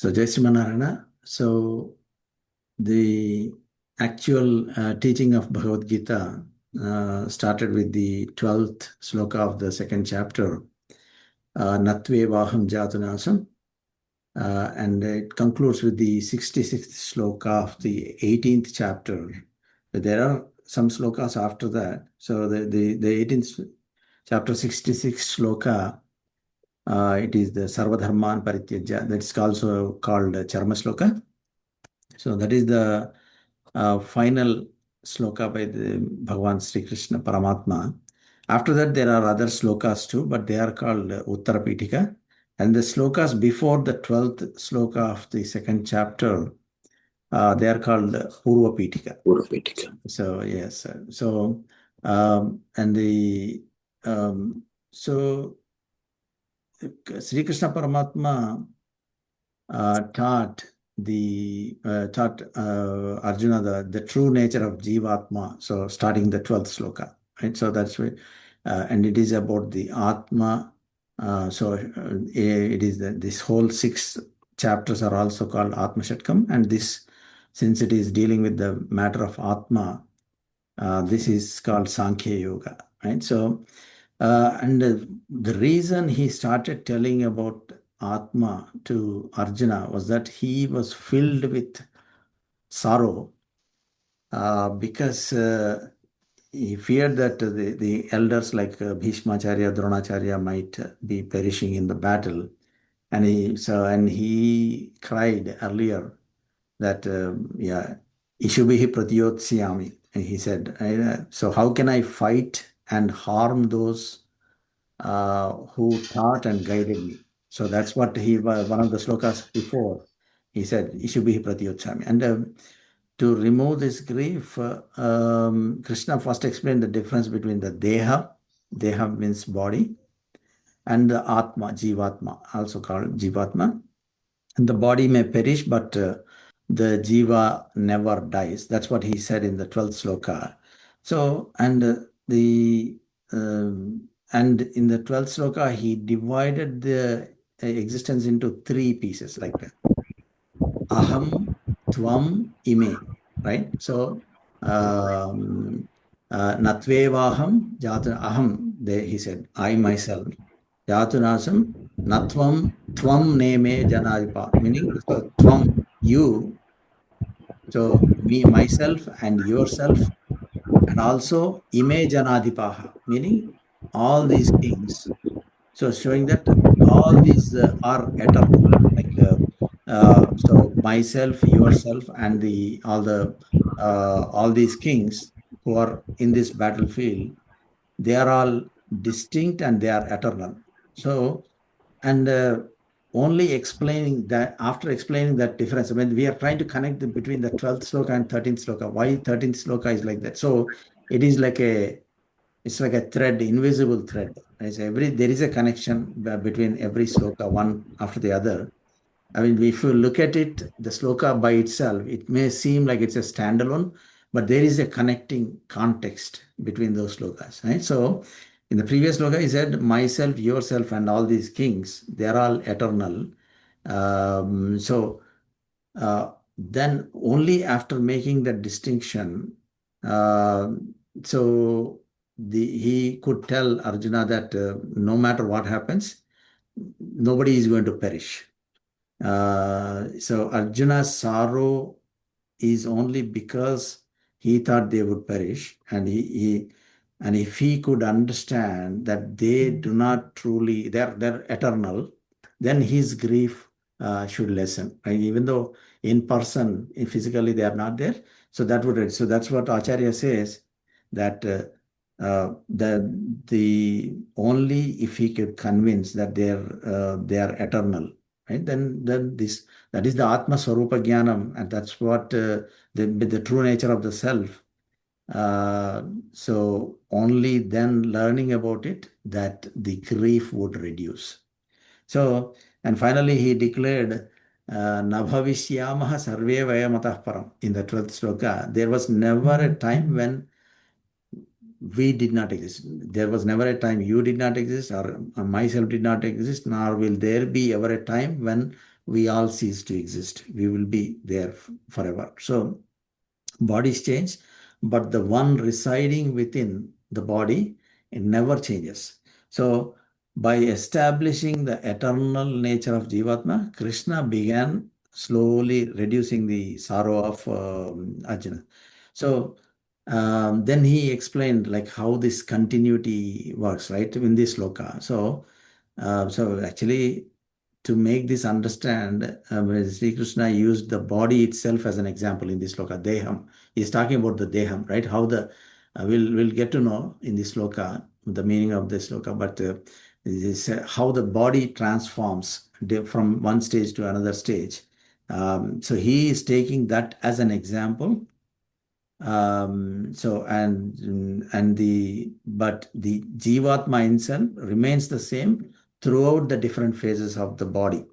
So, Jai Srimanarayana. So, the actual teaching of Bhagavad Gita started with the 12th sloka of the second chapter, Natve Vaham Jatunasam, and it concludes with the 66th sloka of the 18th chapter. But there are some slokas after that. So, the 18th chapter, 66th sloka, it is the Sarvadharman Parityajya. That's also called Charma Sloka. So that is the final sloka by the Bhagavan Sri Krishna Paramatma. After that, there are other slokas too, but they are called Uttara Pitika. And the slokas before the 12th sloka of the second chapter, they are called Purva Pitika. Purva Pitika. So yes, so so Sri Krishna Paramatma taught Arjuna the true nature of Jeevathma. So starting the 12th sloka, right? So that's why, and it is about the Atma. It is this whole 6 chapters are also called Ātma-jñāna, and this, since it is dealing with the matter of Atma, this is called Sankhya Yoga, right? So, and the reason he started telling about Atma to Arjuna was that he was filled with sorrow because he feared that the elders like Bhishmacharya, Dronacharya might be perishing in the battle. And he cried earlier that, Ishubhihi Pratiyotsyami. And he said, so how can I fight and harm those who taught and guided me? So that's what one of the slokas before, he said, Ishubhihi Pratiyotsyami. And to remove this grief, Krishna first explained the difference between the Deha means body, and the Atma, Jeevathma, also called Jeevathma. And the body may perish, but the Jiva never dies. That's what he said in the 12th sloka. So, and in the 12th sloka, he divided the existence into 3 pieces, like Aham, Tvam, Ime, right? So, Natvevaham, Aham, he said, I myself. Jatunasam, Natvam, Tvam Neme Janadipa, meaning, so Tvam, you, so me, myself, and yourself, and also Ime Janadipaha, meaning all these kings. So showing that all these are eternal, like so myself, yourself, and all these kings who are in this battlefield, they are all distinct and they are eternal. So, and only explaining that, after explaining that difference, when we are trying to connect between the 12th sloka and 13th sloka, why 13th sloka is like that? So it is like it's like a thread, invisible thread. There is a connection between every sloka, one after the other. I mean, if you look at it, the sloka by itself, it may seem like it's a standalone, but there is a connecting context between those slokas, right? So, in the previous sloka, he said, myself, yourself, and all these kings, they are all eternal. Then only after making that distinction, he could tell Arjuna that no matter what happens, nobody is going to perish. So Arjuna's sorrow is only because he thought they would perish, and and if he could understand that they do not truly, they're eternal, then his grief should lessen. Right? Even though in person, physically they are not there, so that's what Acharya says, that the only if he could convince that they are eternal, right? Then that is the Atma Swarupa Jnanam, and that's what the true nature of the self. So only then learning about it, that the grief would reduce. So, and finally he declared, Nabhavishyamaha sarve vayamatah param. In the 12th sloka, there was never a time when we did not exist. There was never a time you did not exist, or myself did not exist, nor will there be ever a time when we all cease to exist. We will be there forever. So bodies change, but the one residing within the body, it never changes. So by establishing the eternal nature of Jeevathma, Krishna began slowly reducing the sorrow of Arjuna. So then he explained like how this continuity works, right, in this sloka. So actually, to make this understand, Sri Krishna used the body itself as an example in this sloka, Deham. He's talking about the Deham, right? How we'll get to know in this sloka the meaning of this sloka, but how the body transforms from one stage to another stage. So he is taking that as an example. But the Jivatma itself remains the same throughout the different phases of the body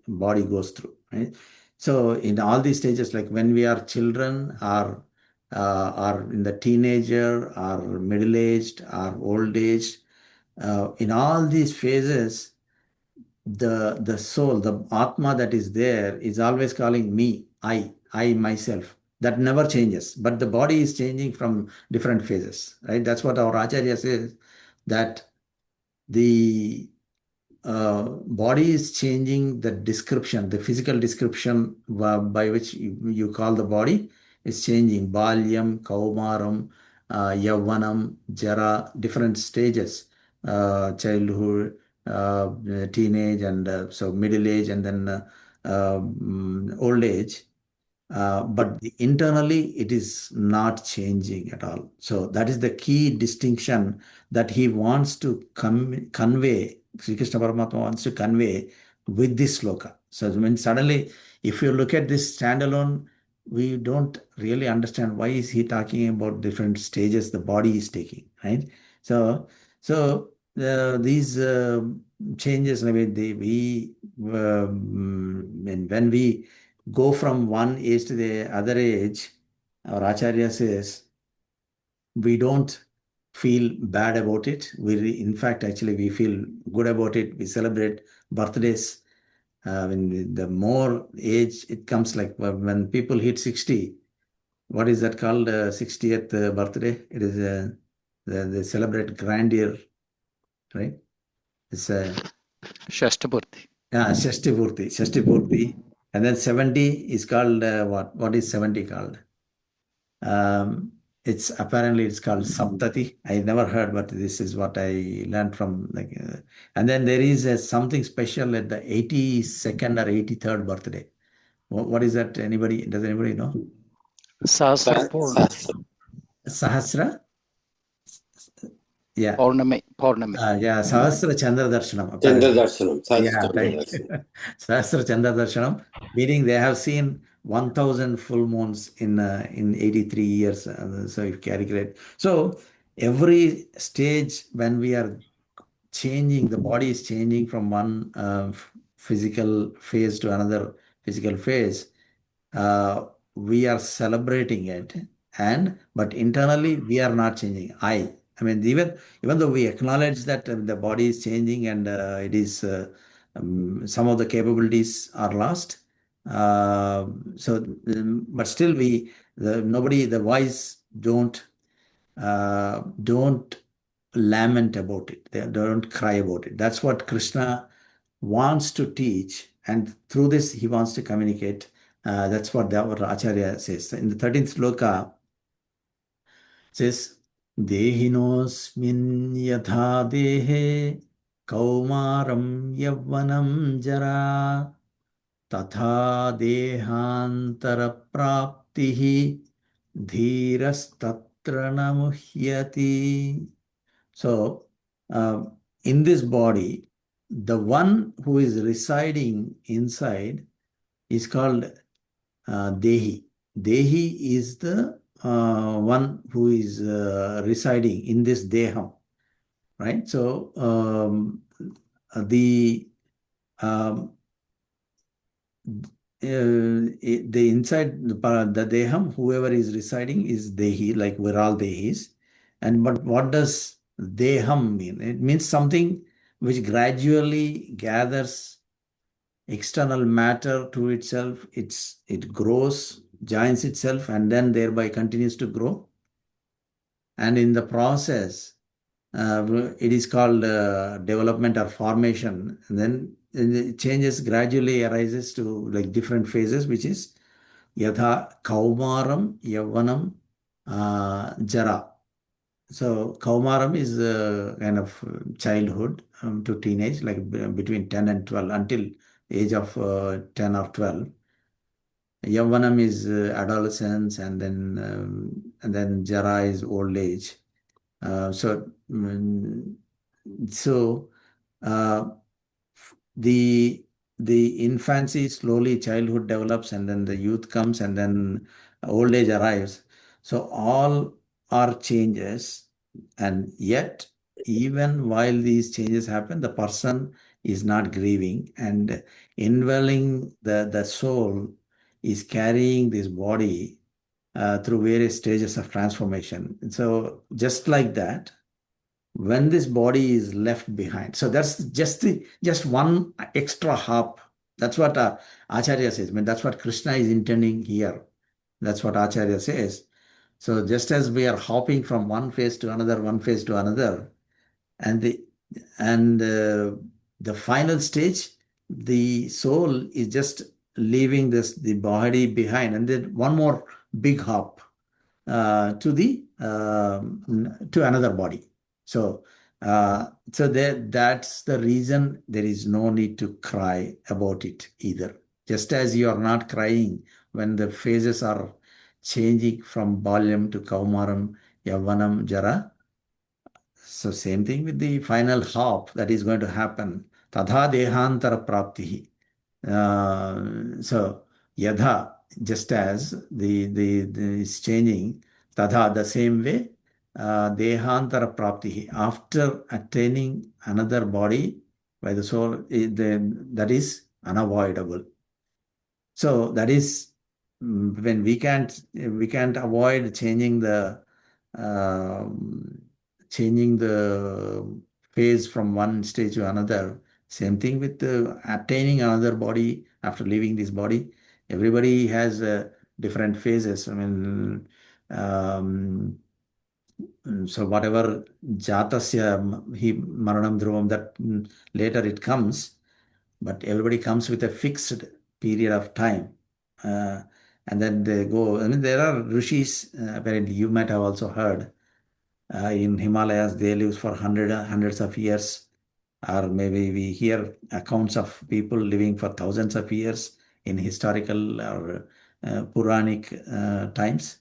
goes through, right? So in all these stages, like when we are children, or in the teenager, or middle-aged, or old age, in all these phases, the soul, the Atma that is there is always calling me, I myself. That never changes. But the body is changing from different phases, right? That's what our Acharya says, that the body is changing the description, the physical description by which you call the body is changing. Balyam, Kaumaram, Yavvanam, Jara, different stages, childhood, teenage, and so middle age, and then old age. But internally, it is not changing at all. So that is the key distinction that he wants to convey. Sri Krishna Paramatma wants to convey with this sloka. So when suddenly, if you look at this standalone, we don't really understand why is he talking about different stages the body is taking, right? So these changes, I mean, when we go from one age to the other age, our Acharya says, we don't feel bad about it. In fact, actually, we feel good about it. We celebrate birthdays. When the more age it comes, like when people hit 60, what is that called? 60th birthday. It is they celebrate grandeur, right? It's a Shashtapurti. Shashti Purti. And then 70 is called what? What is 70 called? It's called Saptati. I never heard, but this is what I learned from and then there is something special at the 82nd or 83rd birthday. What is that? Does anybody know? Sahasrapurna. Sahasra? Yeah. Purnami. Yeah, Sahasra Chandra Darshanam. Chandra Darshanam. Yeah, thank you. Sahasra Chandra Darshanam, meaning they have seen 1,000 full moons in 83 years. So if you calculate. So every stage when we are changing, the body is changing from one physical phase to another physical phase, we are celebrating it, but internally we are not changing. I mean, even though we acknowledge that the body is changing and it is some of the capabilities are lost. But still the wise don't lament about it. They don't cry about it. That's what Krishna wants to teach, and through this he wants to communicate. That's what our Acharya says. In the 13th sloka, says, Dehinosmin yatha dehe kaumaram yavvanam jara tatha dehantara praptihi dhirastatra namuhyati. So, in this body, the one who is residing inside is called Dehi. Dehi is the one who is residing in this Deham, right? So, the inside the Deham, whoever is residing is Dehi, like we're all Dehis. But what does Deham mean? It means something which gradually gathers external matter to itself, it grows, joins itself, and then thereby continues to grow. And in the process, it is called development or formation. And then the changes gradually arises to like different phases, which is yatha kaumaram, yavanam, jara. So kaumaram is kind of childhood to teenage, like between 10 and 12 until age of 10 or 12. Yavanam is adolescence, and then jara is old age. So uh, the infancy, slowly childhood develops, and then the youth comes, and then old age arrives. So all are changes, and yet even while these changes happen, the person is not grieving, and indwelling the soul is carrying this body through various stages of transformation. So just like that, when this body is left behind, so that's just one extra hop. That's what Acharya says. I mean, that's what Krishna is intending here. That's what Acharya says. So just as we are hopping from one phase to another, one phase to another, and the final stage, the soul is just leaving the body behind, and then one more big hop to another body. So that's the reason there is no need to cry about it either. Just as you are not crying when the phases are changing from balyam to kaumaram, yavanam, jara. So same thing with the final hop that is going to happen. Tadha dehantara praptihi. So yadha, just as the is changing, tadha, the same way, dehantara praptihi. After attaining another body by the soul, that is unavoidable. So that is when we can't avoid changing the phase from one stage to another. Same thing with attaining another body after leaving this body. Everybody has different phases. I mean, so whatever jatasya he maranam dhruvam, that later it comes, but everybody comes with a fixed period of time. And then they go. I mean, there are rishis, apparently you might have also heard, in Himalayas, they live for hundreds of years, or maybe we hear accounts of people living for thousands of years in historical or Puranic times.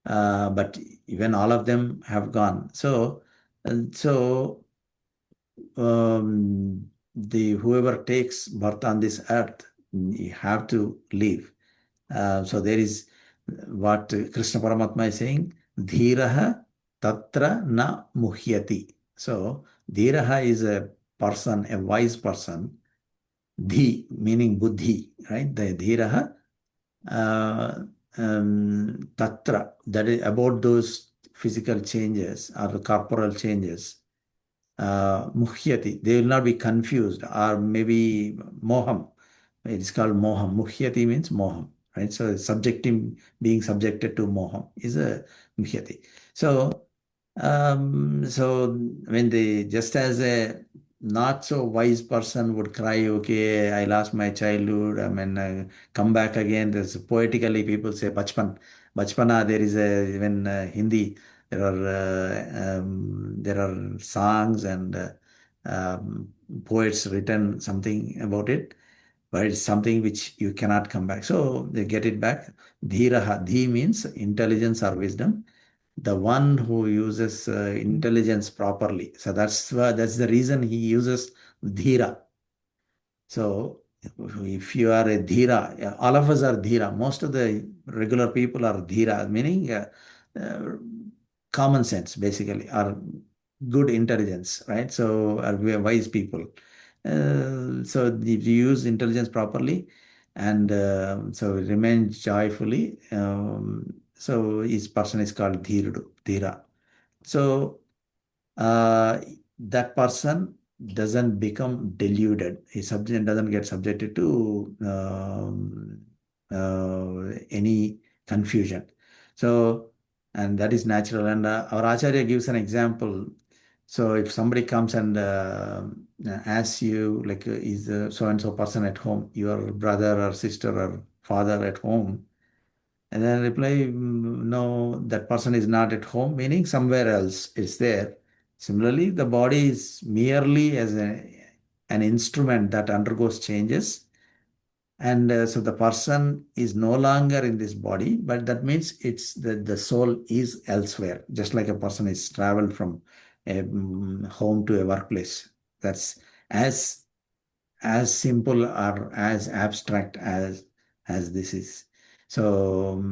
But even all of them have gone. So the whoever takes birth on this earth, you have to leave. So there is what Krishna Paramatma is saying, dhiraha tatra na muhyati. So dhiraha is a person, a wise person. Dhi meaning buddhi, right? The dhiraha tatra, that is about those physical changes or corporal changes. Muhyati, they will not be confused, or maybe moham. It is called moham. Muhyati means moham, right? So being subjected to moham is a muhyati. So when just as a not so wise person would cry, okay, I lost my childhood, I mean, come back again. There's poetically people say bachpan. Bachpana, there is even Hindi, there are songs and poets written something about it, but it's something which you cannot come back. So they get it back. Dhiraha, dhi means intelligence or wisdom. The one who uses intelligence properly. So that's the reason he uses dhira. So if you are a dhira, all of us are dhira. Most of the regular people are dhira, meaning uh, common sense, basically, or good intelligence, right? So we are wise people. So if you use intelligence properly, and so remain joyfully, so each person is called dhira. So that person doesn't become deluded. His subject doesn't get subjected to any confusion. So, and that is natural. And our Acharya gives an example. So if somebody comes and asks you, like, is so-and-so person at home, your brother or sister or father at home? And then reply, no, that person is not at home, meaning somewhere else it's there. Similarly, the body is merely as an instrument that undergoes changes. And so the person is no longer in this body, but that means it's the soul is elsewhere, just like a person is traveled from a home to a workplace. That's as simple or as abstract as this is. So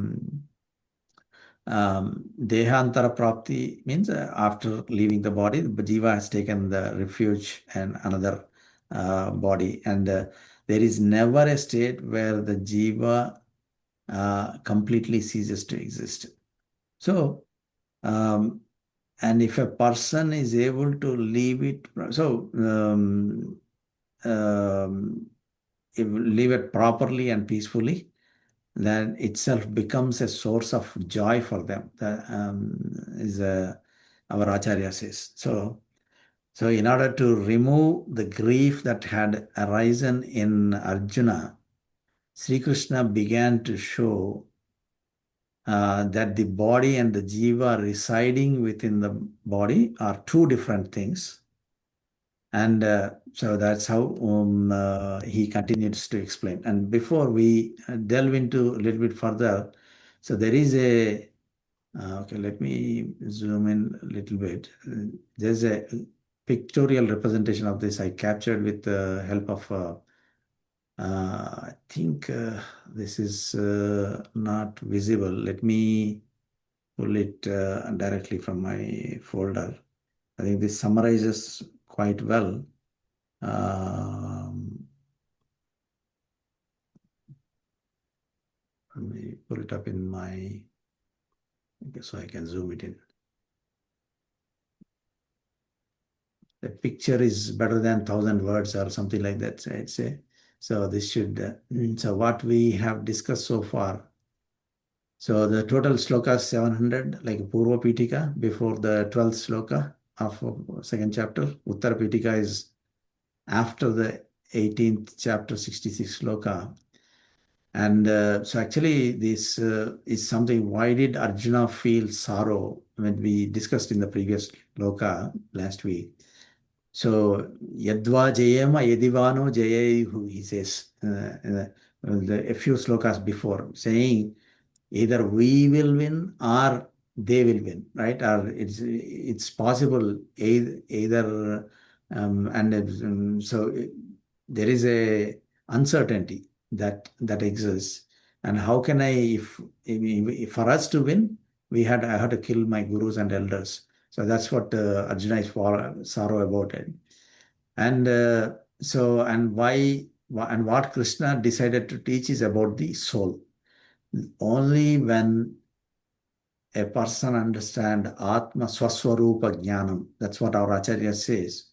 Dehantara Prapti means after leaving the body, the Jiva has taken the refuge and another body. And there is never a state where the Jiva completely ceases to exist. So, and if a person is able to leave it, so leave it properly and peacefully, that itself becomes a source of joy for them. That is our Acharya says. So in order to remove the grief that had arisen in Arjuna, Sri Krishna began to show that the body and the jiva residing within the body are two different things. And so that's how he continues to explain. And before we delve into a little bit further, so there is a, okay, let me zoom in a little bit. There's a pictorial representation of this I captured with the help of, I think this is not visible. Let me pull it directly from my folder. I think this summarizes quite well. Let me pull it up in my, okay, so I can zoom it in. The picture is better than 1,000 words or something like that, I'd say. So this should, so what we have discussed so far. So the total sloka is 700, like Purva Pitika, before the 12th sloka of second chapter. Uttara Pitika is after the 18th chapter, 66 sloka. And so actually this is something, why did Arjuna feel sorrow when we discussed in the previous sloka last week? So Yadva Jayama Yadivano Jayayu, he says a few slokas before, saying either we will win or they will win, right? Or it's possible either and so there is a uncertainty that exists. And how can if for us to win, I had to kill my gurus and elders. So that's what Arjuna is for sorrow about it. And so and why and what Krishna decided to teach is about the soul. Only when a person understands Atma Swaswarupa Jnanam, that's what our Acharya says,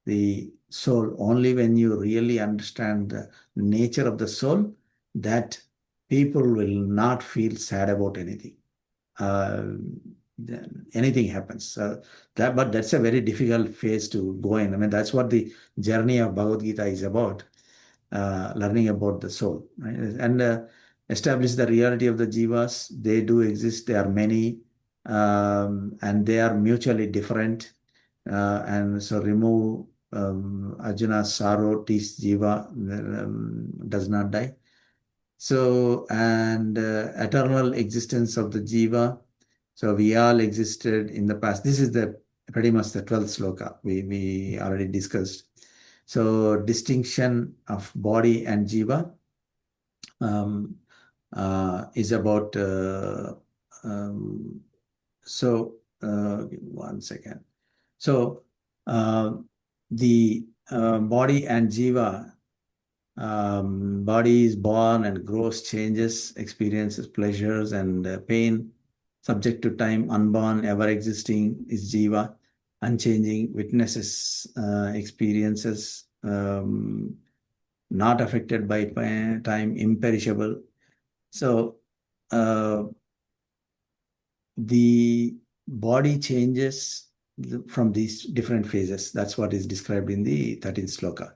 the soul, only when you really understand the nature of the soul, that people will not feel sad about anything. Anything happens. But that's a very difficult phase to go in. I mean, that's what the journey of Bhagavad Gita is about, learning about the soul, right? And establish the reality of the jivas. They do exist. There are many, and they are mutually different. And so remove Arjuna's sorrow, teach jiva does not die. So, and eternal existence of the jiva. So we all existed in the past. This is pretty much the 12th sloka we already discussed. So distinction of body and jiva is about, one second. So the body and jiva, body is born and grows, changes, experiences pleasures and pain, subject to time, unborn, ever existing is jiva. unchanging, witnesses experiences, not affected by time, imperishable. So the body changes from these different phases. That's what is described in the 13th sloka.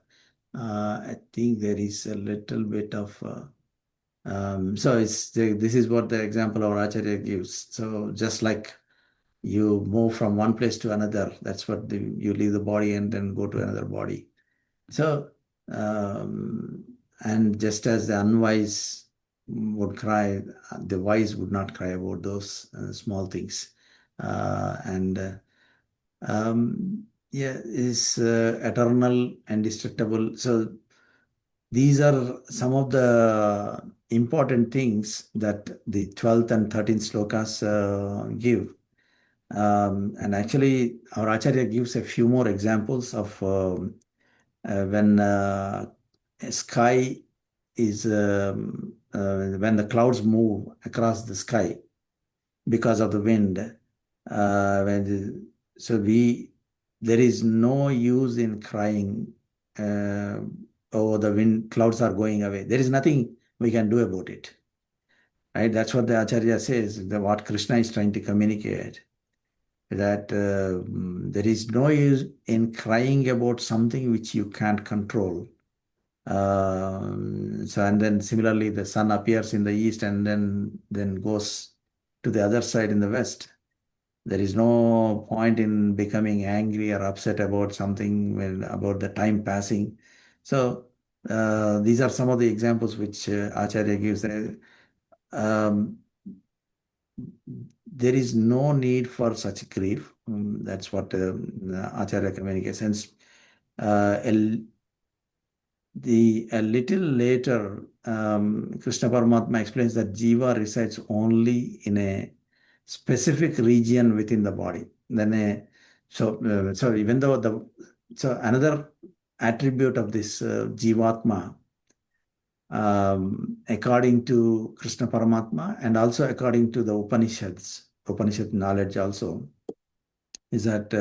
I think there is a little bit of this is what the example our Acharya gives. So just like you move from one place to another, that's what you leave the body and then go to another body. So and just as the unwise would cry, the wise would not cry about those small things. Is eternal and indestructible. So these are some of the important things that the 12th and 13th slokas give. And actually, our Acharya gives a few more examples of when a sky is, when the clouds move across the sky because of the wind. There is no use in crying. Oh, the wind, clouds are going away. There is nothing we can do about it. Right? That's what the Acharya says, what Krishna is trying to communicate. That there is no use in crying about something which you can't control. And then similarly, the sun appears in the east and then goes to the other side in the west. There is no point in becoming angry or upset about something, about the time passing. So these are some of the examples which Acharya gives. There is no need for such grief. That's what Acharya communicates. Since a little later, Krishna Paramatma explains that Jiva resides only in a specific region within the body. So another attribute of this Jeevathma, according to Krishna Paramatma and also according to the Upanishad knowledge also, is that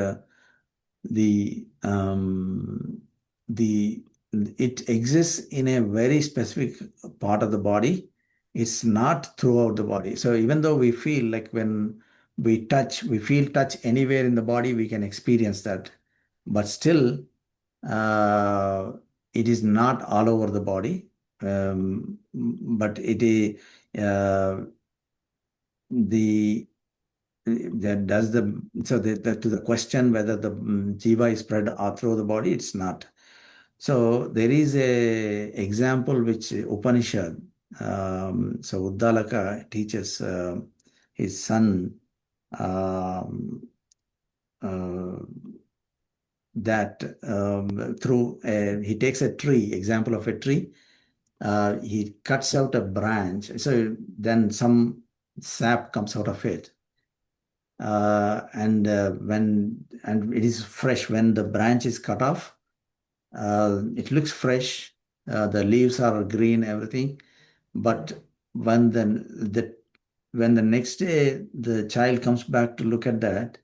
it exists in a very specific part of the body. It's not throughout the body. So even though we feel like when we feel touch anywhere in the body, we can experience that. But still, it is not all over the body. But it is to the question whether the jiva is spread all through the body, it's not. So there is a example which Upanishad, so Uddalaka teaches his son that he takes a tree, example of a tree, he cuts out a branch, so then some sap comes out of it. And it is fresh. When the branch is cut off, it looks fresh. The leaves are green, everything. But when the next day the child comes back to look at that,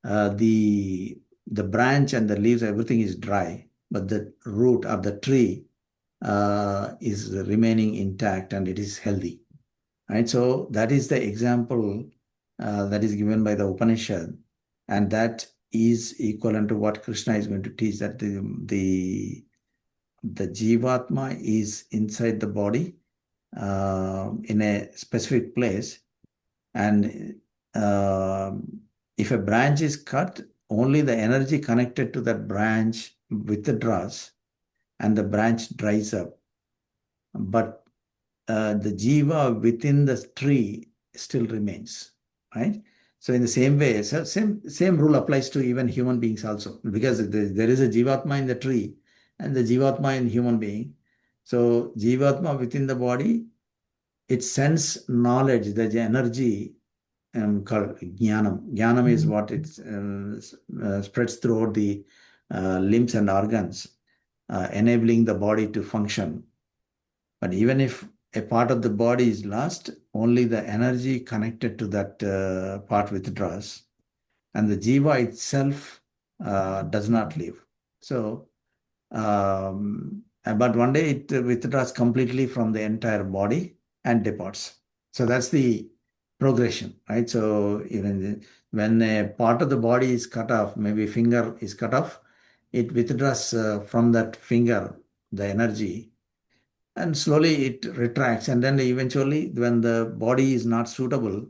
the branch and the leaves, everything is dry, but the root of the tree is remaining intact and it is healthy. Right? So that is the example that is given by the Upanishad, and that is equivalent to what Krishna is going to teach, that the Jeevathma is inside the body in a specific place, and if a branch is cut, only the energy connected to that branch withdraws and the branch dries up. But the jiva within the tree still remains, right? So in the same way, same rule applies to even human beings also, because there is a jivatma in the tree and the jivatma in human being. So jivatma within the body, it sends knowledge, the energy called jnanam. Jnanam is what it spreads throughout the limbs and organs, enabling the body to function. But even if a part of the body is lost, only the energy connected to that part withdraws. and the jiva itself does not live. So, but one day it withdraws completely from the entire body and departs. So that's the progression, right? So even when a part of the body is cut off, maybe finger is cut off, it withdraws from that finger the energy, and slowly it retracts, and then eventually when the body is not suitable,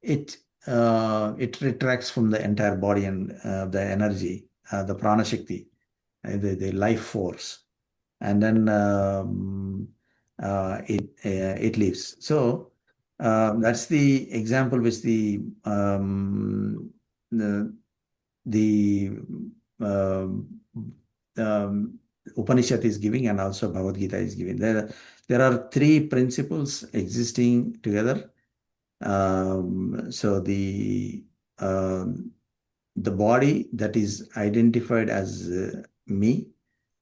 it retracts from the entire body, and the energy, the prana shakti, the life force, and then it leaves. So that's the example which the um, um, Upanishad is giving, and also Bhagavad Gita is giving. There are three principles existing together. So the body that is identified as me,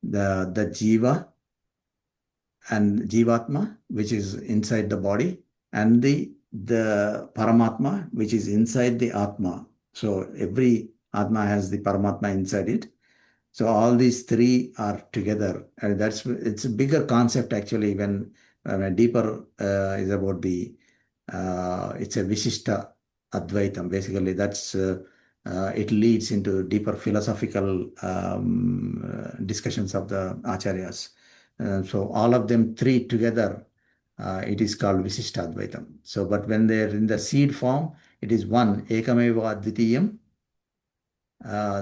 the jiva and Jeevathma, which is inside the body, and the Paramatma, which is inside the Atma. So every Atma has the Paramatma inside it. So all these three are together, and it's a bigger concept actually. When deeper is about it's a Vishishta Advaitam. Basically, it leads into deeper philosophical discussions of the acharyas. So all of them three together, it is called Vishishta Advaitam. So, but when they're in the seed form, it is one, Ekameva Advitiyam.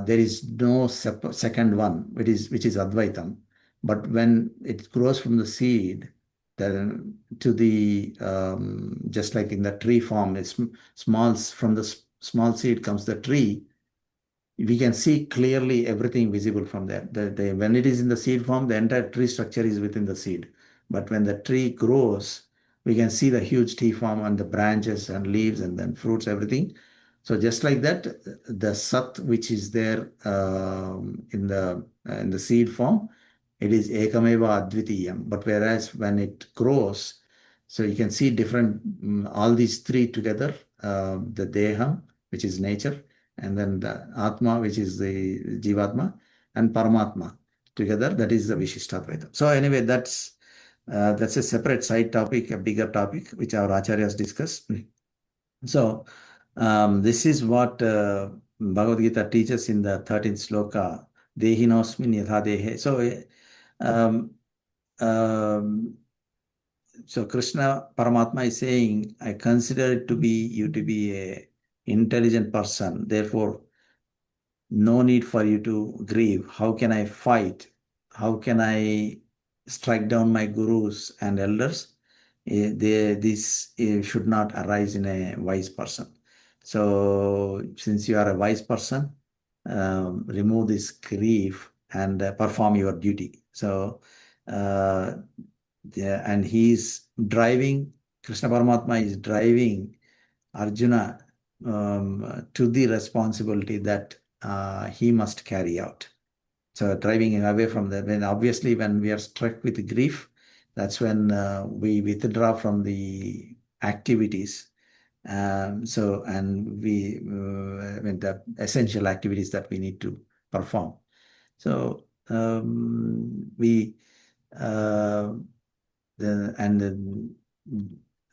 There is no second one, which is Advaitam. But when it grows from the seed, then to the just like in the tree form, it's from the small seed comes the tree. We can see clearly everything visible from there. When it is in the seed form, the entire tree structure is within the seed. But when the tree grows, we can see the huge tree form and the branches and leaves and then fruits, everything. So just like that, the sat which is there in the seed form, it is ekameva advitiyam. But whereas when it grows, so you can see different all these three together, the deham, which is nature, and then the Atma, which is the Jeevathma, and Paramatma together, that is the Vishishtatvaitam. So anyway, that's a separate side topic, a bigger topic, which our acharyas discuss. So this is what Bhagavad Gita teaches in the 13th sloka, Dehinosmin yatha dehe. Um, um, so Krishna Paramatma is saying, I consider it to be you to be a intelligent person. Therefore, no need for you to grieve. How can I fight? How can I strike down my gurus and elders? This should not arise in a wise person. So, since you are a wise person, remove this grief and perform your duty. So, and he's driving, Krishna Paramatma is driving Arjuna to the responsibility that he must carry out. So driving him away from that. When obviously when we are struck with grief, that's when we withdraw from the activities. And the essential activities that we need to perform. So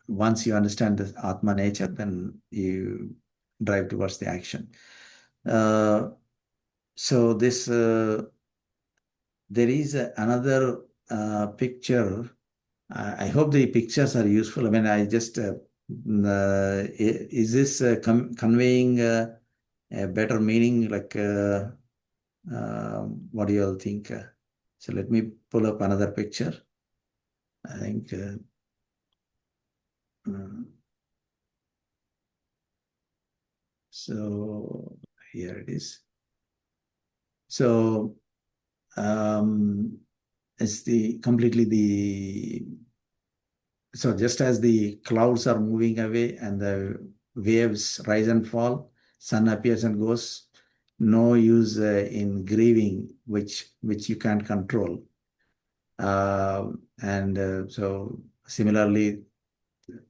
once you understand the Atma nature, then you drive towards the action. So there is another picture. I hope the pictures are useful. I mean, is this conveying a better meaning? Like, what do you all think? So let me pull up another picture. I think. So here it is. So it's so just as the clouds are moving away and the waves rise and fall, sun appears and goes, no use in grieving, which you can't control. So similarly,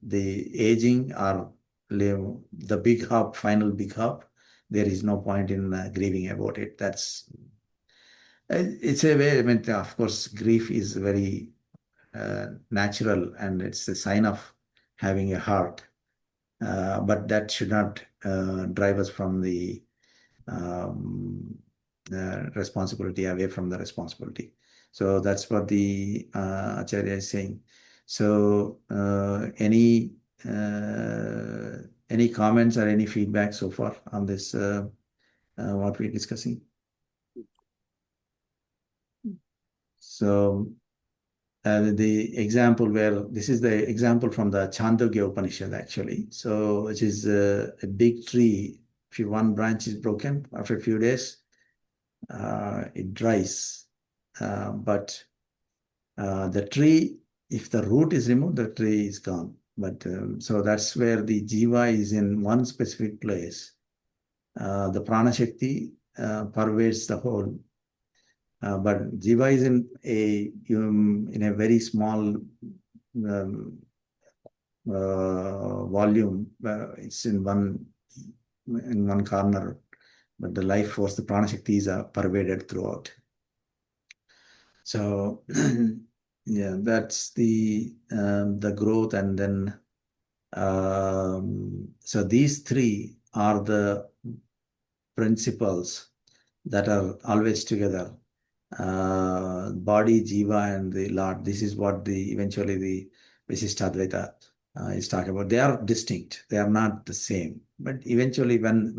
the aging or the big hop, final big hop, there is no point in grieving about it. It's a way, I mean, of course, grief is very natural and it's a sign of having a heart. But that should not drive us from the responsibility, away from the responsibility. So that's what the Acharya is saying. So any comments or any feedback so far on this, what we're discussing? So the example where, this is the example from the Chandogya Upanishad actually. So which is a big tree. If one branch is broken, after a few days, it dries. But the tree, if the root is removed, the tree is gone. But so that's where the Jiva is in one specific place. The Prana Shakti pervades the whole. But Jiva is in a very small volume. It's in one corner, but the life force, the Prana Shaktis are pervaded throughout. So yeah, that's the growth, and then so these three are the principles that are always together. Body, Jiva, and the Lord. This is what eventually the Visishtadvaita is talking about. They are distinct. They are not the same. But eventually, when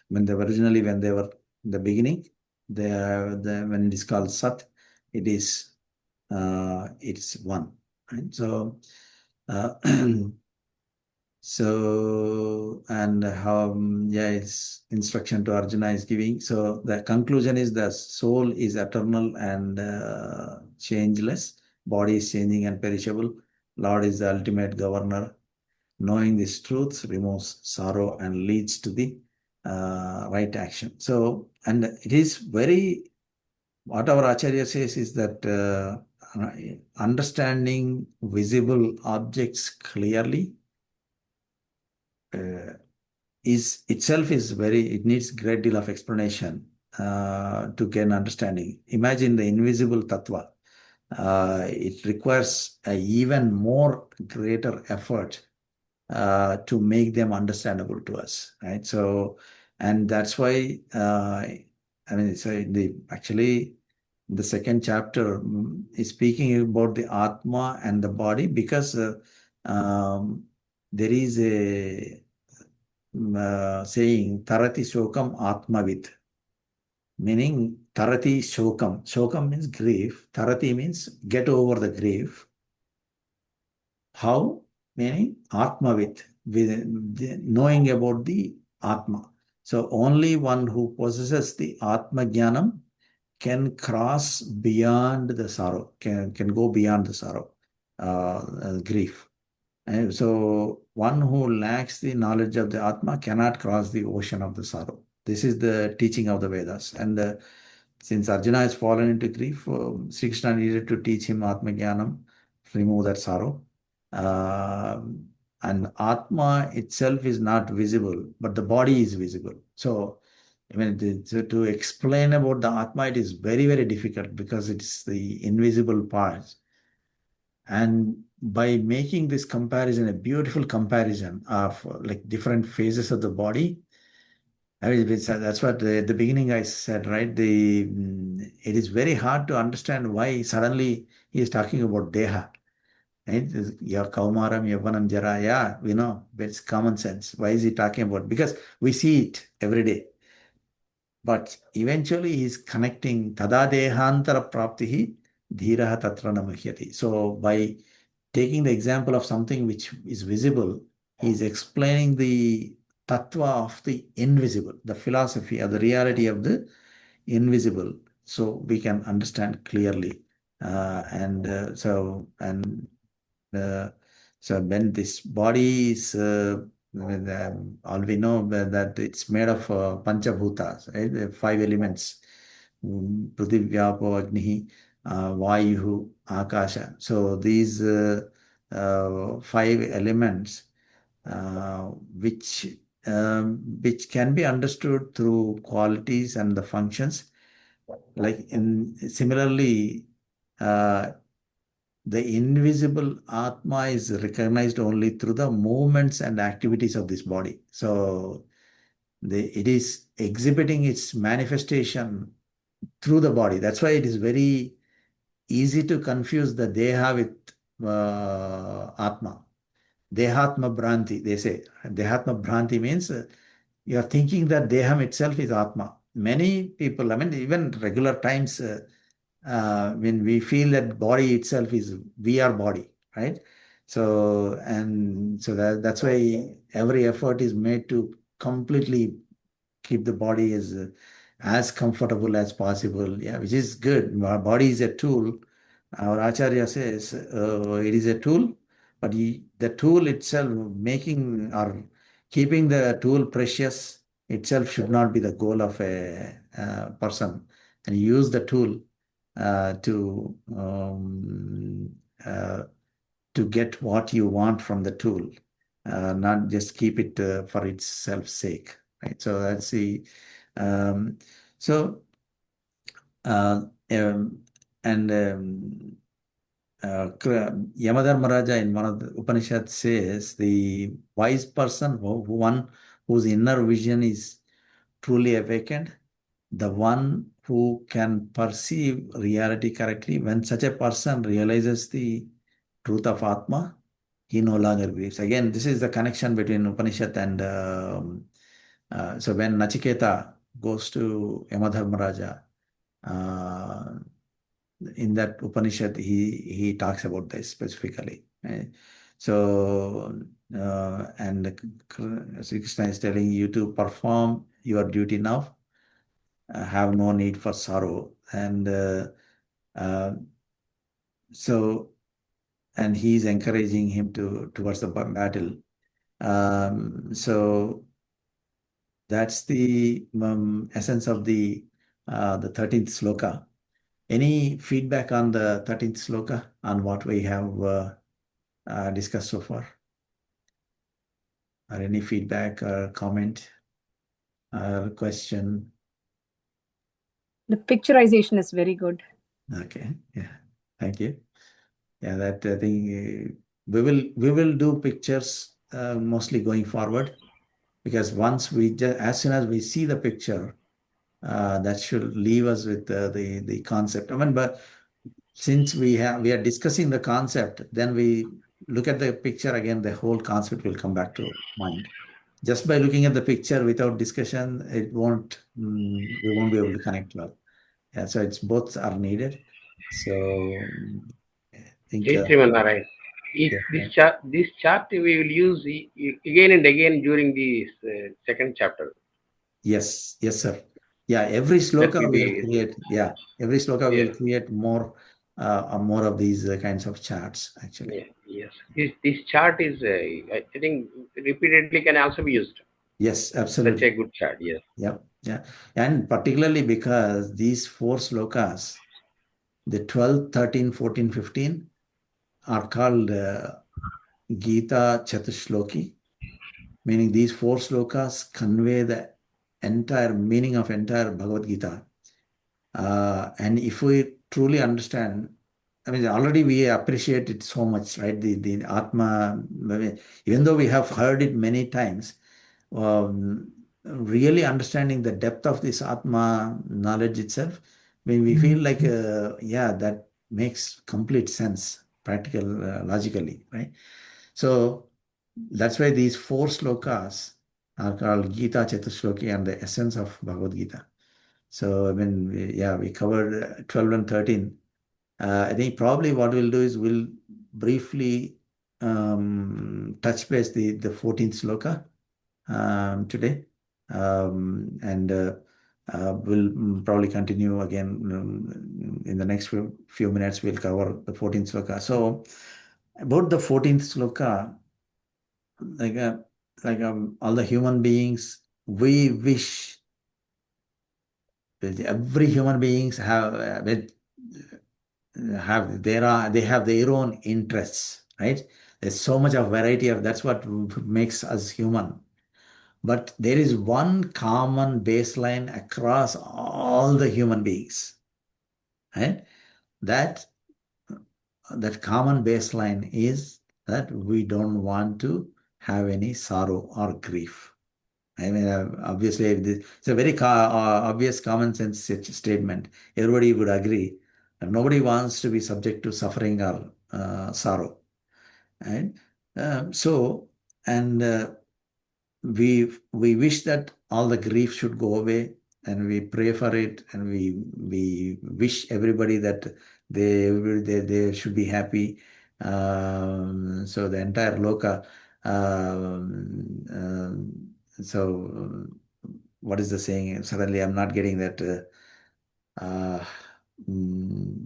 they were in the beginning, when it is called Sat, it's one. Right? So. So, and how, it's instruction to Arjuna is giving. So the conclusion is the soul is eternal and changeless. Body is changing and perishable. Lord is the ultimate governor. Knowing this truth removes sorrow and leads to the right action. So, and it is what our Acharya says is that understanding visible objects clearly it needs great deal of explanation to gain understanding. Imagine the invisible tattva. It requires a even more greater effort to make them understandable to us, right? So, and that's why actually the second chapter is speaking about the Atma and the body, because there is a saying Tarati Shokam Atmavid, meaning Tarati Shokam. Shokam means grief. Tarati means get over the grief. How? Meaning Atmavid, knowing about the Atma. So only one who possesses the Ātma-jñānam can cross beyond the sorrow, can go beyond the sorrow, grief. And so one who lacks the knowledge of the Atma cannot cross the ocean of the sorrow. This is the teaching of the Vedas. And since Arjuna has fallen into grief, Sri Krishna needed to teach him Ātma-jñānam, remove that sorrow. And Atma itself is not visible, but the body is visible. So, to explain about the Atma, it is very, very difficult because it's the invisible part. And by making this comparison, a beautiful comparison of like different phases of the body, that's what at the beginning I said, right? It is very hard to understand why suddenly he is talking about Deha. Right? Your Kaumaram, Yavanam, Jara, yeah, we know, it's common sense. Why is he talking about? Because we see it every day. But eventually he's connecting Tada Dehantara Praptihi Dhiraha Tatra Namuhyati. So by taking the example of something which is visible, he's explaining the tattva of the invisible, the philosophy of the reality of the invisible, so we can understand clearly. So when this body is, all we know that it's made of panchabhutas, right? The 5 elements, Prithivyapo, Agni, Vayu, Akasha. So these 5 elements which which can be understood through qualities and the functions. Similarly, the invisible Atma is recognized only through the movements and activities of this body. So it is exhibiting its manifestation through the body. That's why it is very easy to confuse the Deha with Atma. Dehatma Bhranti, they say. Dehatma Bhranti means you are thinking that Deham itself is Atma. Many people, even regular times, when we feel that body itself is, we are body, right? So that's why every effort is made to completely keep the body as comfortable as possible. Yeah, which is good. Our body is a tool. Our Acharya says it is a tool, but the tool itself, making or keeping the tool precious itself should not be the goal of a person. And use the tool to uh, to get what you want from the tool, not just keep it for its self-sake. Right. So that's the so uh, um, and Yamadharmaraja in one of the Upanishads says the wise person, one whose inner vision is truly awakened, the one who can perceive reality correctly. When such a person realizes the truth of Atma, he no longer grieves. Again, this is the connection between Upanishad and so when Nachiketa goes to Yamadharmaraja, uh, in that Upanishad, he talks about this specifically. Right? So, and Sri Krishna is telling you to perform your duty now, have no need for sorrow. And uh, so, and he's encouraging him towards the battle. So that's the essence of the 13th sloka. Any feedback on the 13th sloka, on what we have discussed so far? Or any feedback or comment or question? The picturization is very good. Okay, yeah, thank you. Yeah, that I think we will do pictures mostly going forward, because once as soon as we see the picture, that should leave us with the concept. But since we are discussing the concept, then we look at the picture again, the whole concept will come back to mind. Just by looking at the picture without discussion, we won't be able to connect well. Yeah, so it's both are needed. So I think Narayan. This chart we will use again and again during this second chapter. Yes, sir. Yeah, every sloka will create. Yeah, every sloka will create more of these kinds of charts. Actually. Yes. This chart is I think repeatedly can also be used. Yes, absolutely. Such a good chart. Yes. Yeah, and particularly because these 4 slokas, the 12, 13, 14, 15, are called Gīta Chatuḥśloki, meaning these 4 slokas convey the entire meaning of entire Bhagavad Gita. And if we truly understand, already we appreciate it so much, right? The Atma, even though we have heard it many times, really understanding the depth of this Atma knowledge itself, when we feel like, that makes complete sense, practical, logically, right? So that's why these 4 slokas are called Gīta Chatuḥśloki and the essence of Bhagavad Gita. So we covered 12 and 13. I think probably what we'll do is we'll briefly touch base the 14th sloka today, and we'll probably continue again in the next few minutes. We'll cover the 14th sloka. So about the 14th sloka, all the human beings, we wish every human beings they have their own interests, right? There's so much of variety of that's what makes us human. But there is one common baseline across all the human beings. Right? That common baseline is that we don't want to have any sorrow or grief. I mean, obviously, it's a very obvious common sense statement. Everybody would agree that nobody wants to be subject to suffering or sorrow. Right? So, and we wish that all the grief should go away, and we pray for it, and we wish everybody that they should be happy. So the entire Loka. So what is the saying? Suddenly, I'm not getting that. Mm,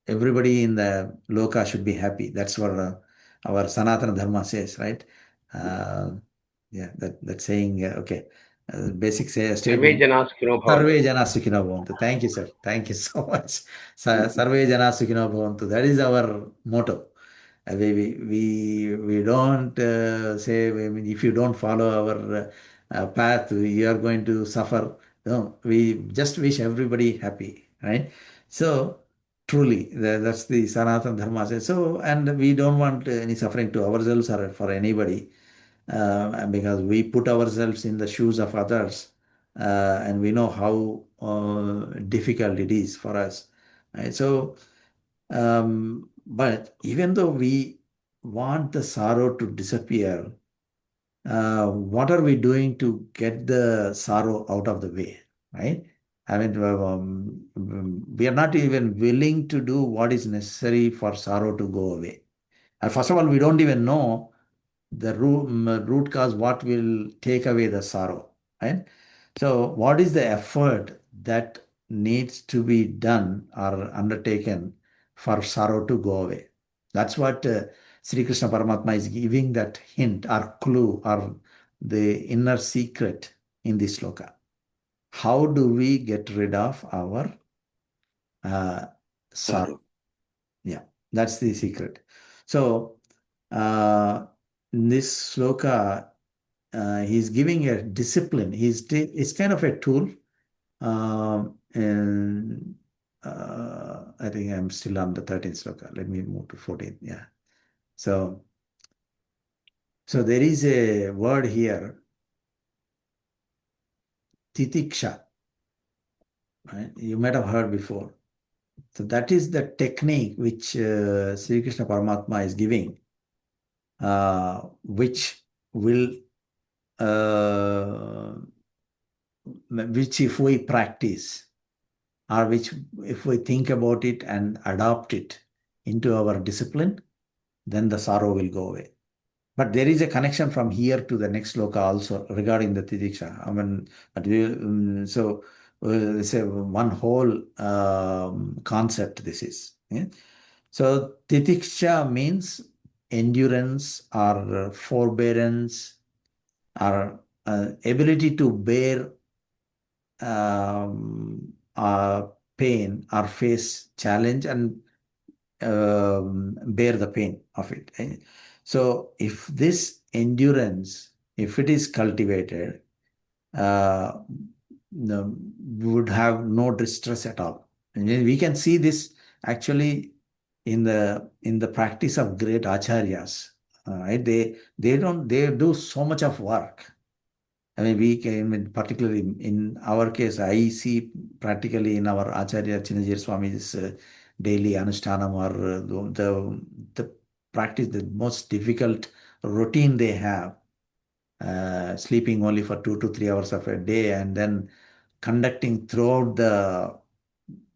everybody in the Loka should be happy. That's what our Sanatana Dharma says, right? Yeah, that saying, okay. Basic Sarve statement. Jana Sukhino Sarve Bhavantu. Jana Sukhino Bhavantu. Thank you, sir. Thank you so much. Sarve Jana Sukhino Bhavantu. That is our motto. We don't say, I mean, if you don't follow our path, you are going to suffer. No, we just wish everybody happy, right? So, truly, that's the Sanatana Dharma says. So, and we don't want any suffering to ourselves or for anybody, because we put ourselves in the shoes of others, and we know how difficult it is for us. Right? So, but even though we want the sorrow to disappear, what are we doing to get the sorrow out of the way, right? I mean, we are not even willing to do what is necessary for sorrow to go away. And first of all, we don't even know the root cause, what will take away the sorrow, right? So, what is the effort that needs to be done or undertaken for sorrow to go away? That's what Sri Krishna Paramatma is giving, that hint or clue or the inner secret in this sloka. How do we get rid of our sorrow? Yeah, that's the secret. So, in this sloka, he's giving a discipline. It's kind of a tool. And I think I'm still on the 13th sloka. Let me move to 14th. Yeah. So there is a word here, titiksha. Right? You might have heard before. So that is the technique which Sri Krishna Paramatma is giving, which will which if we practice, or which if we think about it and adopt it into our discipline, then the sorrow will go away. But there is a connection from here to the next sloka also regarding the titiksha. I mean, so it's a one whole concept this is. Yeah? So titiksha means endurance or forbearance or ability to bear pain or face challenge and bear the pain of it. So if this endurance, if it is cultivated, we would have no distress at all. And we can see this actually in the practice of great acharyas. Right? They do so much of work. I mean, we can, particularly in our case, I see practically in our Acharya Chinnajir Swami's daily Anushthanam, or the practice, the most difficult routine they have, sleeping only for 2 to 3 hours of a day, and then conducting throughout the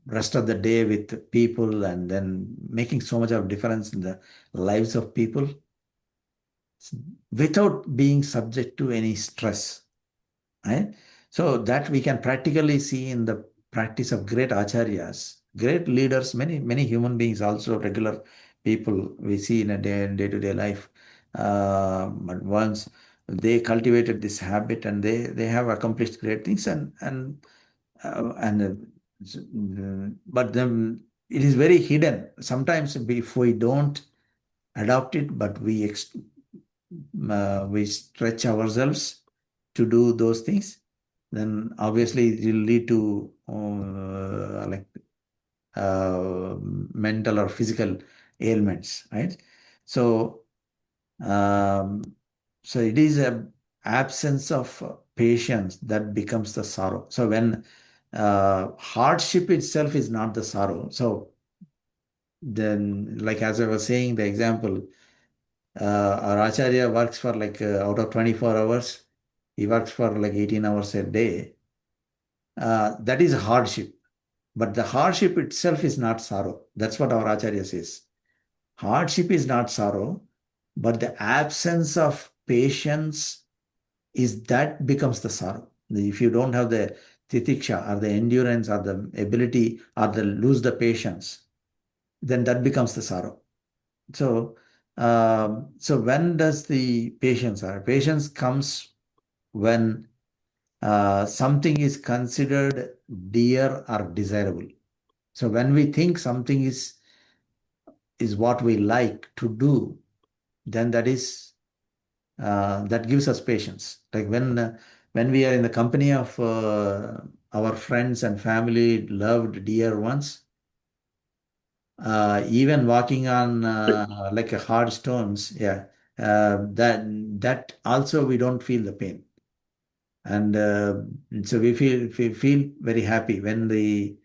rest of the day with people, and then making so much of difference in the lives of people without being subject to any stress. Right? So that we can practically see in the practice of great acharyas, great leaders, many human beings, also regular people we see in a day-to-day life. But once they cultivated this habit, and they have accomplished great things, but then it is very hidden. Sometimes if we don't adopt it, but we stretch ourselves to do those things, then obviously it will lead to mental or physical ailments, right? So, so it is a absence of patience that becomes the sorrow. So when hardship itself is not the sorrow. So then, like as I was saying, the example, our Acharya works for like out of 24 hours, he works for like 18 hours a day. That is a hardship. But the hardship itself is not sorrow. That's what our Acharya says. Hardship is not sorrow, but the absence of patience is that becomes the sorrow. If you don't have the titiksha or the endurance or the ability or the lose the patience, then that becomes the sorrow. So, so when does the patience or patience comes when something is considered dear or desirable. So when we think something is what we like to do, then that is that gives us patience. Like when we are in the company of our friends and family, loved dear ones, even walking on like a hard stones, yeah, that also we don't feel the pain, and so we feel very happy when we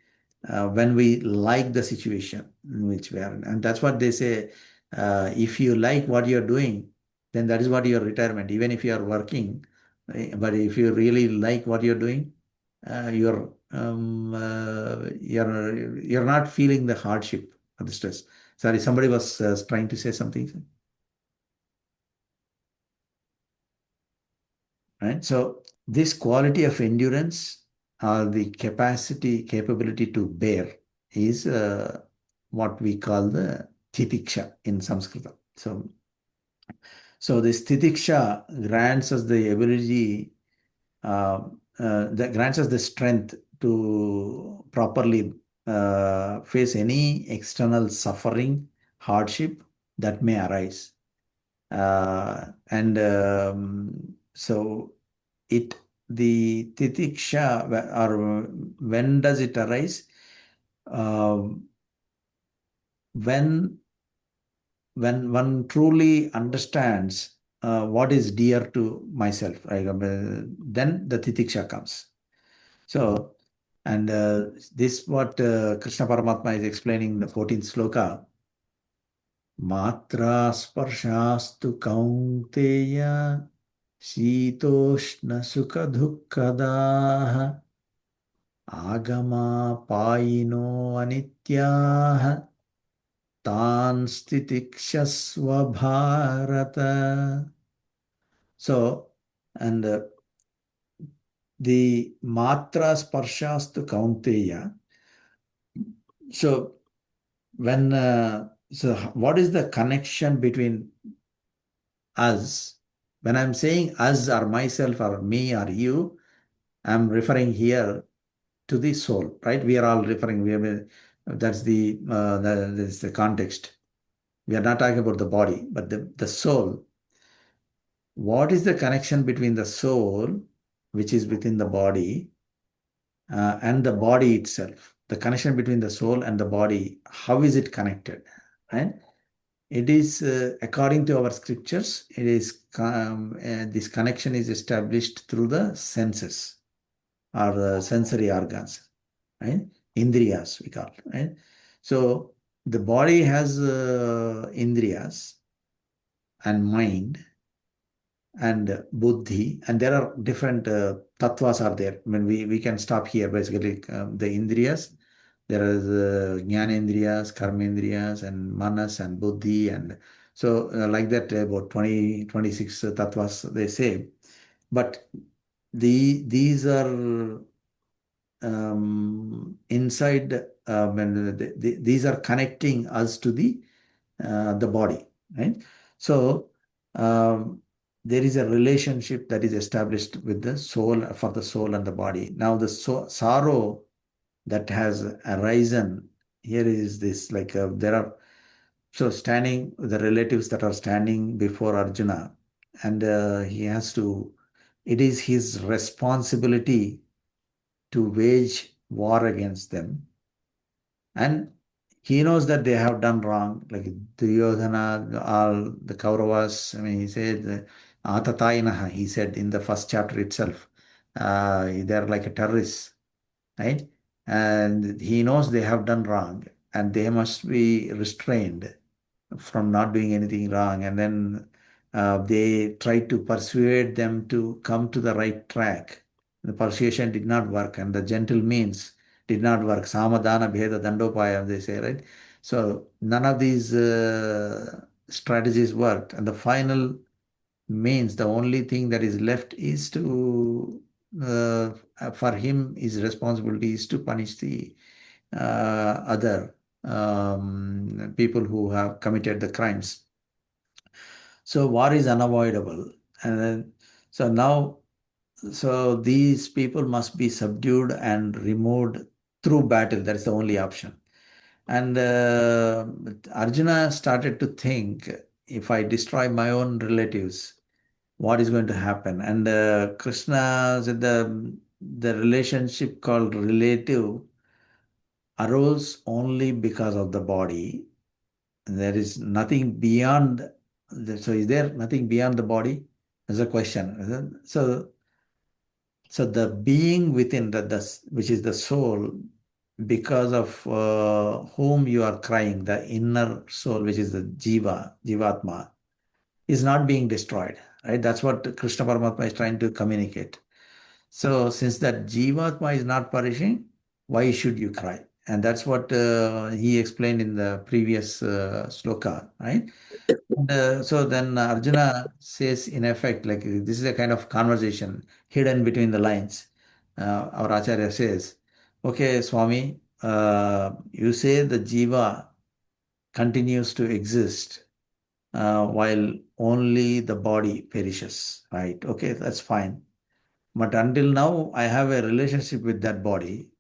like the situation in which we are in. And that's what they say. If you like what you're doing, then that is what your retirement. Even if you are working, but if you really like what you're doing, you're not feeling the hardship or the stress. Sorry, somebody was trying to say something. Right? So this quality of endurance or the capability to bear is what we call the titiksha in Sanskrit. So this titiksha grants us the ability, that grants us the strength to properly face any external suffering, hardship that may arise. And so the titiksha, or when does it arise? When one truly understands what is dear to myself, right? Then the titiksha comes. So, and this what Krishna Paramatma is explaining in the 14th sloka. Matra sparshastu kaunteya शीतोष्ण सुख दुःखदाः आगमापायिनो अनित्याः तान् स्थितिक्षस्व Bharat. So, and the matra sparshastu kaunteya. So, when so what is the connection between us? When I'm saying us or myself or me or you, I'm referring here to the soul, right? We are all referring, that's that's the context. We are not talking about the body, but the soul. What is the connection between the soul, which is within the body, and the body itself? The connection between the soul and the body, how is it connected? Right? It is, according to our scriptures, it is this connection is established through the senses or the sensory organs, right? Indriyas, we call it, right? So the body has indriyas and mind and buddhi, and there are different tattvas are there. I mean, we can stop here. Basically, the indriyas, there is jnanendriyas, karmendriyas, and manas and buddhi, and so like that, about 26 tattvas they say. But these are inside, when these are connecting us to the body, right? So there is a relationship that is established with the soul, for the soul and the body. Now the sorrow that has arisen here is this, like there are, so standing, the relatives that are standing before Arjuna, and it is his responsibility to wage war against them. And he knows that they have done wrong, like Duryodhana, all the Kauravas. I mean, he said, Ātma-jñāna, he said in the first chapter itself. They're like a terrorist, right? And he knows they have done wrong and they must be restrained from not doing anything wrong. And then they tried to persuade them to come to the right track. The persuasion did not work, and the gentle means did not work. Samadana bheda dandopaya, they say, right? So none of these strategies worked. And the final means, the only thing that is left is to, for him, his responsibility is to punish the other people who have committed the crimes. So war is unavoidable. And then, so these people must be subdued and removed through battle. That's the only option. And Arjuna started to think, if I destroy my own relatives, what is going to happen? And Krishna said the relationship called relative arose only because of the body. There is nothing beyond. So is there nothing beyond the body? That's a question. So the being within, which is the soul, because of whom you are crying, the inner soul, which is the Jeevathma, is not being destroyed. Right? That's what Krishna Paramatma is trying to communicate. So since that Jeevathma is not perishing, why should you cry? And that's what he explained in the previous sloka, right? And, so then Arjuna says, in effect, like this is a kind of conversation hidden between the lines. Our Acharya says, okay, Swami, you say the Jiva continues to exist while only the body perishes, right? Okay, that's fine. But until now, I have a relationship with that body.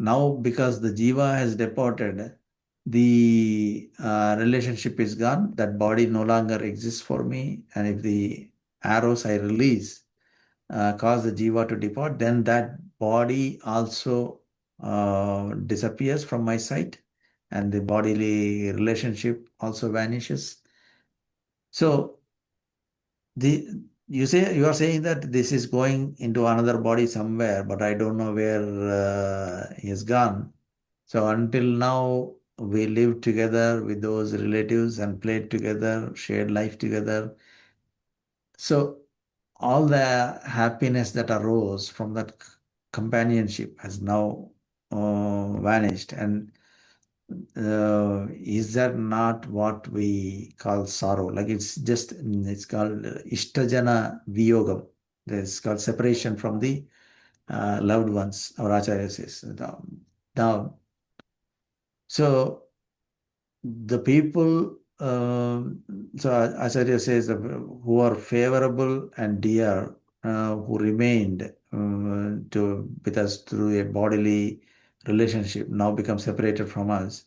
Now, because the Jiva has departed, the relationship is gone. That body no longer exists for me. And if the arrows I release cause the Jiva to depart, then that body also disappears from my sight, and the bodily relationship also vanishes. So you are saying that this is going into another body somewhere, but I don't know where he has gone. So until now, we lived together with those relatives and played together, shared life together. So all the happiness that arose from that companionship has now vanished. And is that not what we call sorrow? Like it's called Ishtajana Viyogam. It's called separation from the loved ones, our Acharya says. Now, so the people, so Acharya says, who are favorable and dear, who remained with us through a bodily relationship, now become separated from us.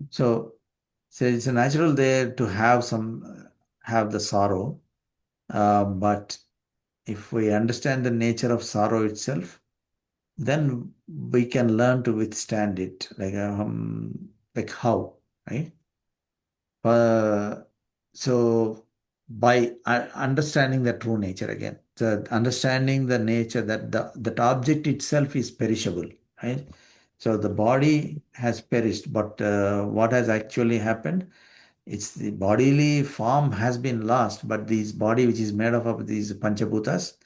So it's natural there to have the sorrow, but if we understand the nature of sorrow itself, then we can learn to withstand it. Like how, right? So by understanding the true nature again, so understanding the nature that that object itself is perishable, right? So the body has perished, but what has actually happened? It's the bodily form has been lost, but this body, which is made up of these panchabhutas,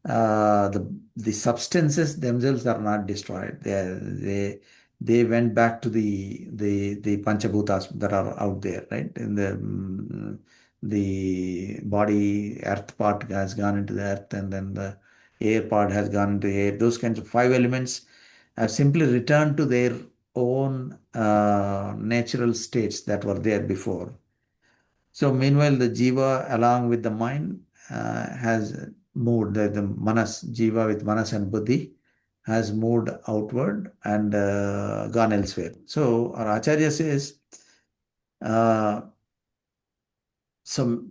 the substances themselves are not destroyed. They went back to the panchabhutas that are out there, right? In the body, earth part has gone into the earth, and then the air part has gone into air. Those kinds of five elements have simply returned to their own natural states that were there before. So meanwhile, the jiva along with the mind has moved, the manas, jiva with manas and buddhi has moved outward and gone elsewhere. So our Acharya says, so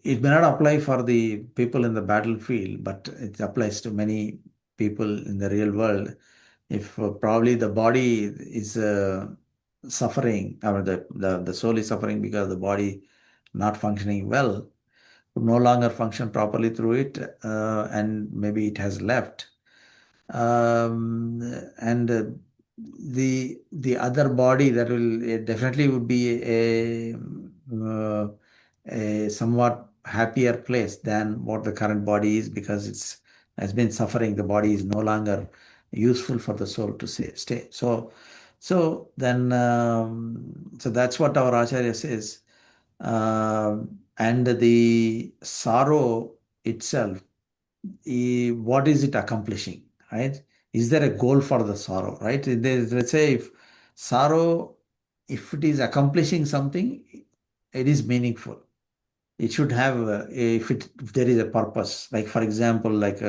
it may not apply for the people in the battlefield, but it applies to many people in the real world. If probably the body is suffering, or the soul is suffering because the body not functioning well, no longer function properly through it, and maybe it has left. And the other body that will definitely would be a somewhat happier place than what the current body is, because it's has been suffering. The body is no longer useful for the soul to stay. So then so that's what our Acharya says. And the sorrow itself, what is it accomplishing, right? Is there a goal for the sorrow, right? Let's say if sorrow, if it is accomplishing something, it is meaningful. It should have, if there is a purpose. Like for example, like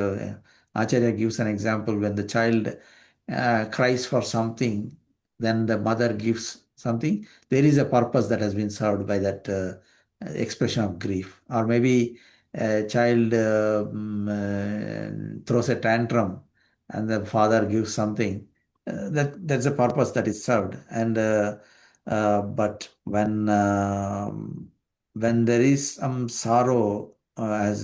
Acharya gives an example, when the child cries for something, then the mother gives something. There is a purpose that has been served by that expression of grief. Or maybe a child throws a tantrum and the father gives something. That's a purpose that is served. And but when there is some sorrow, as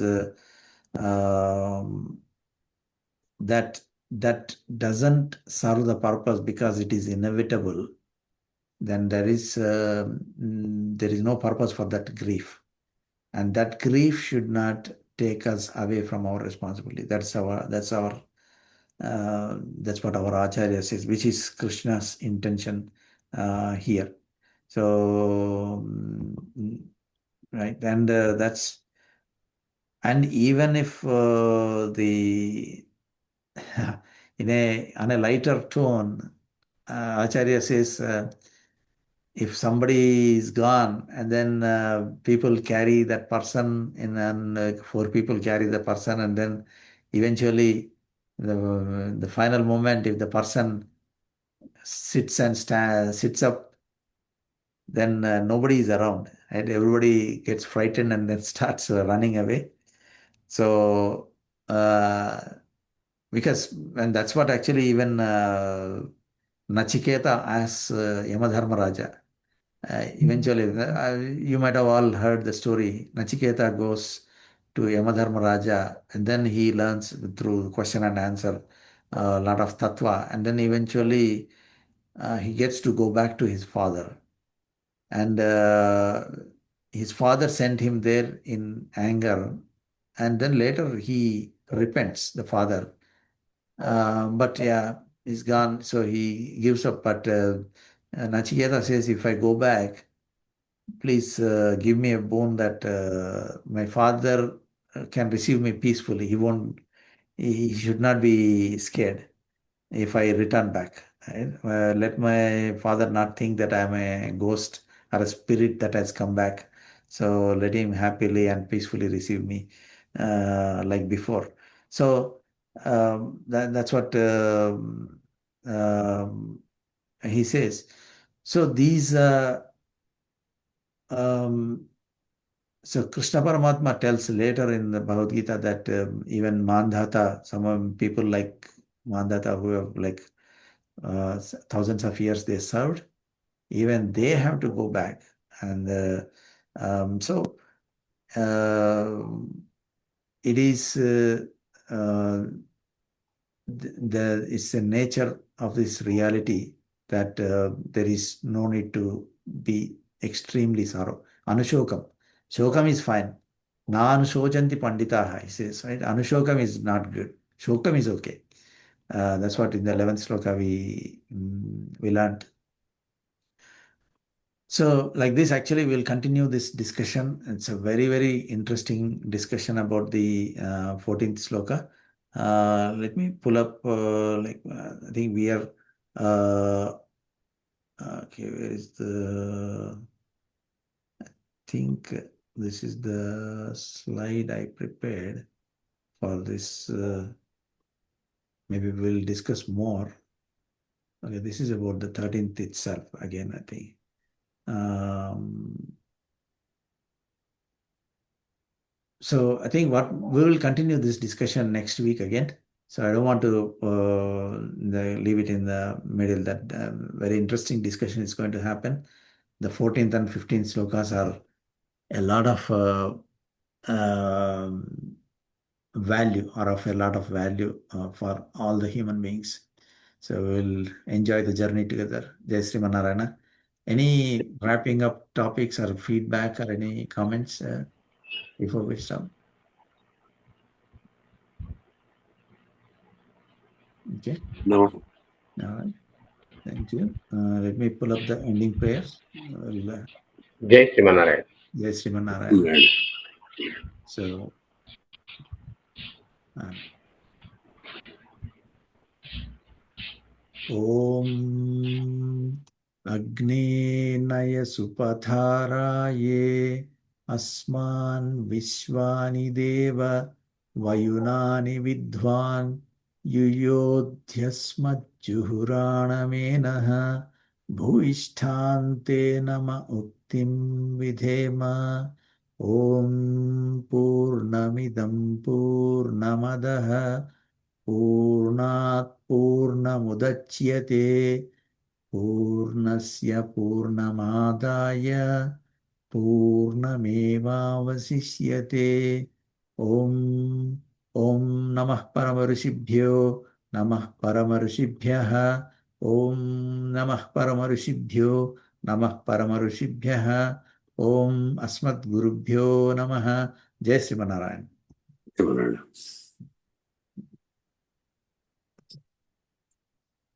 that doesn't serve the purpose because it is inevitable, then there is no purpose for that grief, and that grief should not take us away from our responsibility. That's what our Acharya says, which is Krishna's intention here. So right, and and even if the on a lighter tone, Acharya says, if somebody is gone and then people carry that person and four people carry the person, and then eventually the final moment, if the person sits up, then nobody is around, and everybody gets frightened and then starts running away. So and that's what actually even Nachiketa asks Yamadharmaraja. Eventually, you might have all heard the story. Nachiketa goes to Yamadharmaraja, and then he learns through question and answer a lot of tattva, and then eventually he gets to go back to his father. And his father sent him there in anger, and then later he repents, the father. But yeah, he's gone, so he gives up. But Nachiketa says, if I go back, please give me a boon that my father can receive me peacefully. He should not be scared if I return back. Right? Let my father not think that I'm a ghost or a spirit that has come back. So let him happily and peacefully receive me like before. So that's what he says. So these so Krishna Paramatma tells later in the Bhagavad Gita that even Mandhata, some people like Mandhata who have like thousands of years they served, even they have to go back. And so it is it's the nature of this reality that there is no need to be extremely sorrow. Anushokam. Shokam is fine. Na anushojanti panditaha, he says, right? Anushokam is not good. Shokam is okay. That's what in the 11th sloka we learned. So like this, actually, we'll continue this discussion. It's a very, very interesting discussion about the 14th sloka. Let me pull up, I think we are, okay, where is I think this is the slide I prepared for this. Maybe we'll discuss more. Okay, this is about the 13th itself, again, I think. So I think we will continue this discussion next week again. So I don't want to leave it in the middle. That very interesting discussion is going to happen. The 14th and 15th slokas are a lot of value, or of a lot of value for all the human beings. So we'll enjoy the journey together. Jai Sriman Narayana. Any wrapping up topics or feedback or any comments before we stop? Okay. No. All right. Thank you. Let me pull up the ending prayers. Jai Sriman Narayana. Jai Sriman Narayana. So, Om Agni Naya Supatharaye Asman Vishwani Deva Vayunani Vidhvan Yuyodhyasmajjuhurana Bhuisthante Nama Uktim Vidhema Om Purnamidam Purnamadaha Purnat Purnamudachyate Purnasya Purnamadaya Purnamevavasishyate Om Namah Paramarishibhyo Namah Paramarishibhyaha Om Namah Paramarishibhyo Namah Paramarishibhyaha Om Asmat Gurubhyo Namaha. Jai Sriman Narayana.